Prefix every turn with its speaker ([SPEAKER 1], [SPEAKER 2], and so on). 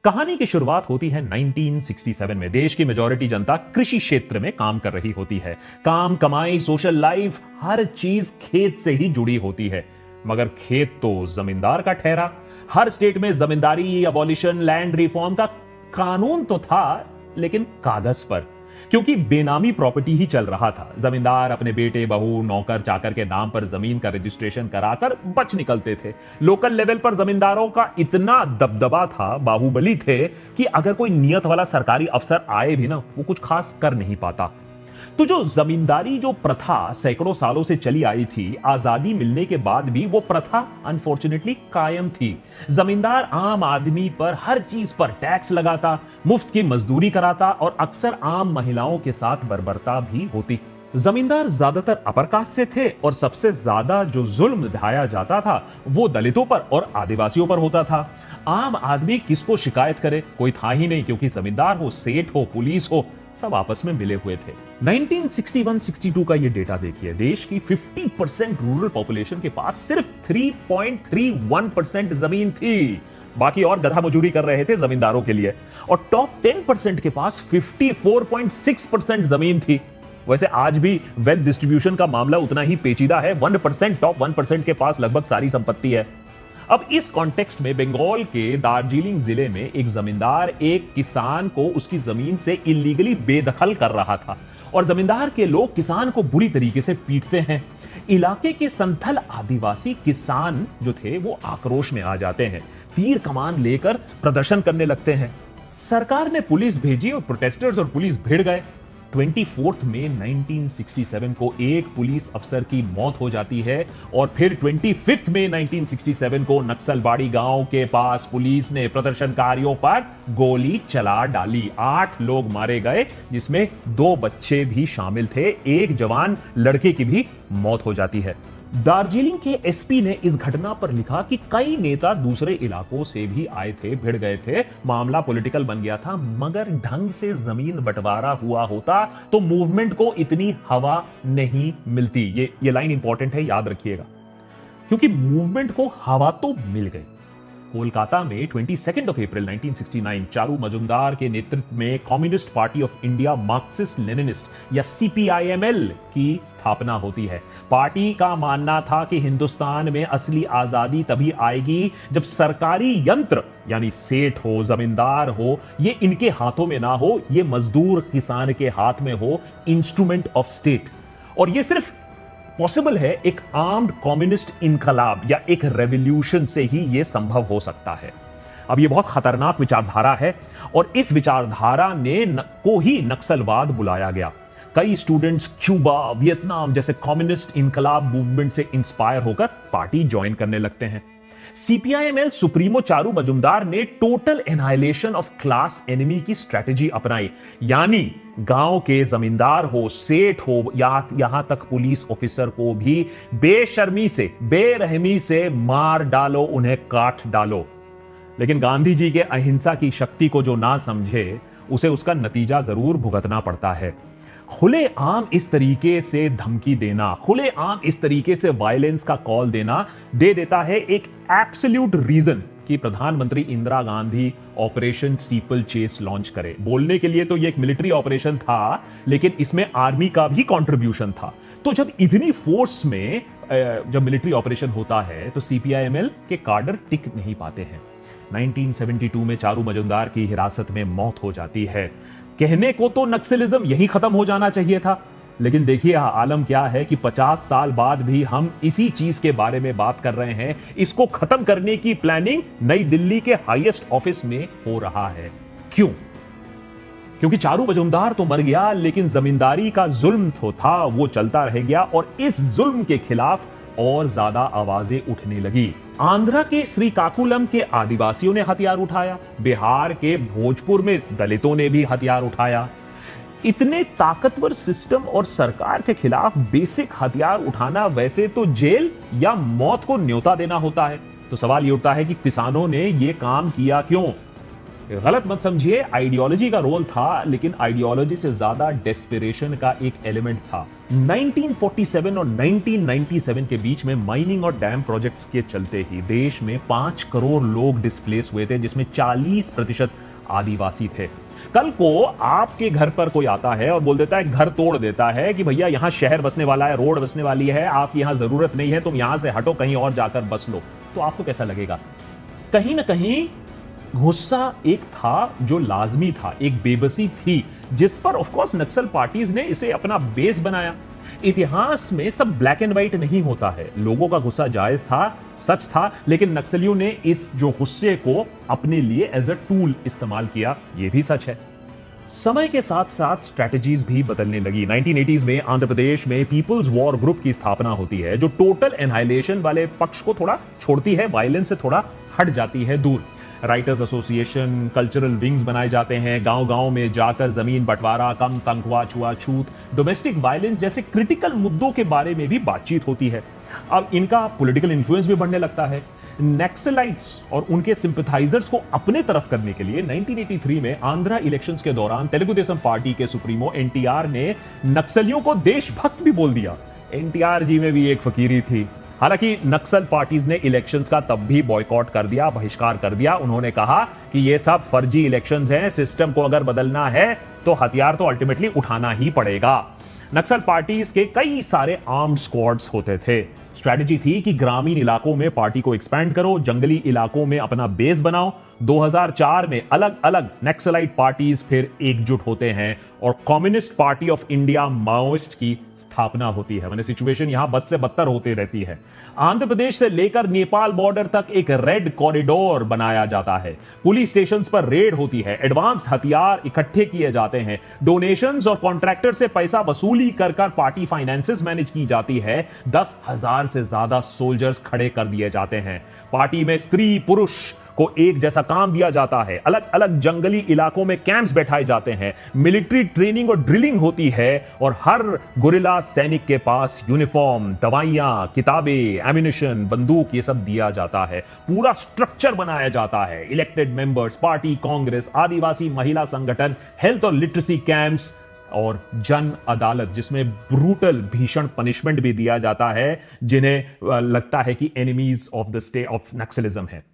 [SPEAKER 1] कहानी की शुरुआत होती है 1967 में। देश की मेजॉरिटी जनता कृषि क्षेत्र में काम कर रही होती है। काम, कमाई, सोशल लाइफ, हर चीज खेत से ही जुड़ी होती है। मगर खेत तो जमींदार का ठहरा। हर स्टेट में जमींदारी अबॉलिशन, लैंड रिफॉर्म का कानून तो था, लेकिन कागज पर, क्योंकि बेनामी प्रॉपर्टी ही चल रहा था। जमींदार अपने बेटे, बहू, नौकर चाकर के नाम पर जमीन का रजिस्ट्रेशन कराकर बच निकलते थे। लोकल लेवल पर जमींदारों का इतना दबदबा था, बाहुबली थे, कि अगर कोई नियत वाला सरकारी अफसर आए भी ना, वो कुछ खास कर नहीं पाता। तो जो जमींदारी जो प्रथा सैकड़ों सालों से चली आई थी, आजादी मिलने के बाद भी वो प्रथा अनफॉर्चुनेटली कायम थी। जमींदार आम आदमी पर हर चीज पर टैक्स लगाता, मुफ्त की मजदूरी कराता और अक्सर आम महिलाओं के साथ बर्बरता भी होती। जमींदार ज्यादातर अपर कास्ट से थे और सबसे ज्यादा जो जुल्म ढाया जाता था वो दलितों पर और आदिवासियों पर होता था। आम आदमी किसको शिकायत करे, कोई था ही नहीं, क्योंकि जमींदार हो, सेठ हो, पुलिस हो, सब आपस में मिले हुए थे। 1961-62 का ये डेटा देखिए। देश की 50% रूरल पॉपुलेशन के पास सिर्फ 3.31% जमीन थी। बाकी और गधा मजूरी कर रहे थे जमींदारों के लिए। और टॉप 10% के पास 54.6% जमीन थी। वैसे आज भी वेल्थ डिस्ट्रीब्यूशन का मामला उतना ही पेचीदा है। 1%, टॉप 1% के पास लगभग सारी संपत्ति है। अब इस कॉन्टेक्स्ट में बंगाल के दार्जिलिंग जिले में एक जमींदार एक किसान को उसकी जमीन से इलीगली बेदखल कर रहा था और जमींदार के लोग किसान को बुरी तरीके से पीटते हैं। इलाके के संथल आदिवासी किसान जो थे वो आक्रोश में आ जाते हैं, तीर कमान लेकर प्रदर्शन करने लगते हैं। सरकार ने पुलिस भेजी और प्रोटेस्टर्स और पुलिस भिड़ गए। 24 मई 1967 को एक पुलिस अफसर की मौत हो जाती है और फिर 25 मई 1967 को नक्सलबाड़ी गांव के पास पुलिस ने प्रदर्शनकारियों पर गोली चला डाली। 8 लोग मारे गए, जिसमें 2 बच्चे भी शामिल थे। एक जवान लड़के की भी मौत हो जाती है। दार्जिलिंग के एसपी ने इस घटना पर लिखा कि कई नेता दूसरे इलाकों से भी आए थे, भिड़ गए थे, मामला पॉलिटिकल बन गया था। मगर ढंग से जमीन बंटवारा हुआ होता तो मूवमेंट को इतनी हवा नहीं मिलती। ये लाइन इंपॉर्टेंट है, याद रखिएगा, क्योंकि मूवमेंट को हवा तो मिल गई। कोलकाता में 22 अप्रैल 1969 चारू मजुमदार के नेतृत्व में communist party of India Marxist Leninist या सीपीआईएमएल की स्थापना होती है। पार्टी का मानना था कि हिंदुस्तान में असली आजादी तभी आएगी जब सरकारी यंत्र यानी सेठ हो, जमींदार हो, ये इनके हाथों में ना हो, ये मजदूर किसान के हाथ में हो, इंस्ट्रूमेंट ऑफ स्टेट। और ये सिर्फ पॉसिबल है एक आर्म्ड कम्युनिस्ट इनकलाब या एक रेवोल्यूशन से ही यह संभव हो सकता है। अब यह बहुत खतरनाक विचारधारा है और इस विचारधारा को ही नक्सलवाद बुलाया गया। कई स्टूडेंट्स क्यूबा, वियतनाम जैसे कम्युनिस्ट इनकलाब मूवमेंट से इंस्पायर होकर पार्टी ज्वाइन करने लगते हैं। सीपीआईएमएल सुप्रीमो चारू मजुमदार ने total annihilation of class enemy की स्ट्रेटेजी अपनाई, यानी गांव के जमींदार हो, सेठ हो या यहां तक पुलिस ऑफिसर को भी बेशर्मी से, बेरहमी से मार डालो, उन्हें काट डालो। लेकिन गांधी जी के अहिंसा की शक्ति को जो ना समझे, उसे उसका नतीजा जरूर भुगतना पड़ता है। खुलेआम इस तरीके से धमकी देना, खुलेआम इस तरीके से वायलेंस का कॉल देना दे देता है एक एब्सोल्यूट रीजन कि प्रधानमंत्री Indira Gandhi operation steeplechase launch करे। बोलने के लिए तो ये एक मिलिट्री ऑपरेशन था, लेकिन इसमें आर्मी का भी कंट्रीब्यूशन था। तो जब इतनी फोर्स में जब मिलिट्री ऑपरेशन होता है तो सीपीआईएमएल के काडर टिक नहीं पाते हैं। 1972 में चारू मजुमदार की हिरासत में मौत हो जाती है। कहने को तो नक्सलिज्म यही खत्म हो जाना चाहिए था, लेकिन देखिए आलम क्या है कि 50 साल बाद भी हम इसी चीज के बारे में बात कर रहे हैं। इसको खत्म करने की प्लानिंग नई दिल्ली के हाईएस्ट ऑफिस में हो रहा है। क्यों? क्योंकि चारू मजुमदार तो मर गया, लेकिन जमींदारी का जुल्म तो था, वो चलता रह गया और इस जुल्म के खिलाफ और ज्यादा आवाजें उठने लगी। आंध्रा के श्रीकाकुलम के आदिवासियों ने हथियार उठाया, बिहार के भोजपुर में दलितों ने भी हथियार उठाया। इतने ताकतवर सिस्टम और सरकार के खिलाफ बेसिक हथियार उठाना वैसे तो जेल या मौत को न्योता देना होता है। तो सवाल यह उठता है कि किसानों ने यह काम किया क्यों? गलत मत समझिए, आइडियोलॉजी का रोल था, लेकिन आइडियोलॉजी से ज्यादा डेस्पिरेशन का एक एलिमेंट था। 1947 और 1997 के बीच में माइनिंग और डैम प्रोजेक्ट्स के चलते ही देश में 5 करोड़ लोग डिस्प्लेस हुए थे, जिसमें 40% आदिवासी थे। कल को आपके घर पर कोई आता है और बोल देता है, घर तोड़ देता है कि भैया यहां शहर बसने वाला है, रोड बसने वाली है, आपकी यहां जरूरत नहीं है, तुम यहां से हटो, कहीं और जाकर बस लो, तो आपको कैसा लगेगा? कहीं ना कहीं गुस्सा एक था जो लाजमी था, एक बेबसी थी, जिस पर ऑफ कोर्स नक्सल पार्टीज ने इसे अपना बेस बनाया। इतिहास में सब ब्लैक एंड व्हाइट नहीं होता है, लोगों का गुस्सा जायज था, सच था, लेकिन नक्सलियों ने इस जो गुस्से को अपने लिए एज अ टूल इस्तेमाल किया, यह भी सच है। समय के साथ साथ स्ट्रेटजीज भी बदलने लगी। 1980s में आंध्र प्रदेश में पीपल्स वॉर ग्रुप की स्थापना होती है, जो टोटल एनहाइलेशन वाले पक्ष को थोड़ा छोड़ती है, वायलेंस से थोड़ा हट जाती है दूर। राइटर्स एसोसिएशन, कल्चरल विंग्स बनाए जाते हैं, गांव गांव में जाकर जमीन बंटवारा, कम तनख्वाह, छुआछूत, डोमेस्टिक वायलेंस जैसे क्रिटिकल मुद्दों के बारे में भी बातचीत होती है। अब इनका पॉलिटिकल इन्फ्लुएंस भी बढ़ने लगता है। नक्सलाइट्स और उनके सिंपैथाइजर्स को अपने तरफ करने के लिए 1983 में आंध्रा इलेक्शंस के दौरान तेलुगु देशम पार्टी के सुप्रीमो एनटीआर ने नक्सलियों को देशभक्त भी बोल दिया। एनटीआर जी में भी एक फकीरी थी। हालांकि नक्सल पार्टीज ने इलेक्शंस का तब भी बॉयकॉट कर दिया, बहिष्कार कर दिया। उन्होंने कहा कि ये सब फर्जी इलेक्शंस हैं, सिस्टम को अगर बदलना है तो हथियार तो अल्टीमेटली उठाना ही पड़ेगा। नक्सल पार्टीज के कई सारे आर्म्ड स्क्वाड्स होते थे। स्ट्रैटेजी थी कि ग्रामीण इलाकों में पार्टी को एक्सपैंड करो, जंगली इलाकों में अपना बेस बनाओ। 2004 में अलग अलग नक्सलाइट पार्टीज फिर एकजुट होते हैं और communist party of India Maoist की स्थापना होती है। मैंने सिचुएशन यहां बद से बदतर होती रहती है। आंध्र प्रदेश से लेकर नेपाल बॉर्डर तक एक रेड कॉरिडोर बनाया जाता है। पुलिस स्टेशन पर रेड होती है, एडवांस्ड हथियार इकट्ठे किए जाते हैं, डोनेशंस और कॉन्ट्रैक्टर से पैसा वसूली कर पार्टी फाइनेंसेस मैनेज की जाती है। 10,000 से ज्यादा सोल्जर्स खड़े कर दिए जाते हैं। पार्टी में स्त्री पुरुष को एक जैसा काम दिया जाता है। अलग अलग जंगली इलाकों में कैंप्स बैठाए जाते हैं, मिलिट्री ट्रेनिंग और ड्रिलिंग होती है और हर गुरिल्ला सैनिक के पास यूनिफॉर्म, दवाइयां, किताबें, एम्युनिशन, बंदूक ये सब दिया जाता है। पूरा स्ट्रक्चर बनाया जाता है। इलेक्टेड मेंबर्स, पार्टी, कांग्रेस, आदिवासी महिला संगठन, हेल्थ और लिटरेसी कैंप्स और जन अदालत, जिसमें ब्रूटल भीषण पनिशमेंट भी दिया जाता है, जिन्हें लगता है कि enemies of the state of Naxalism है।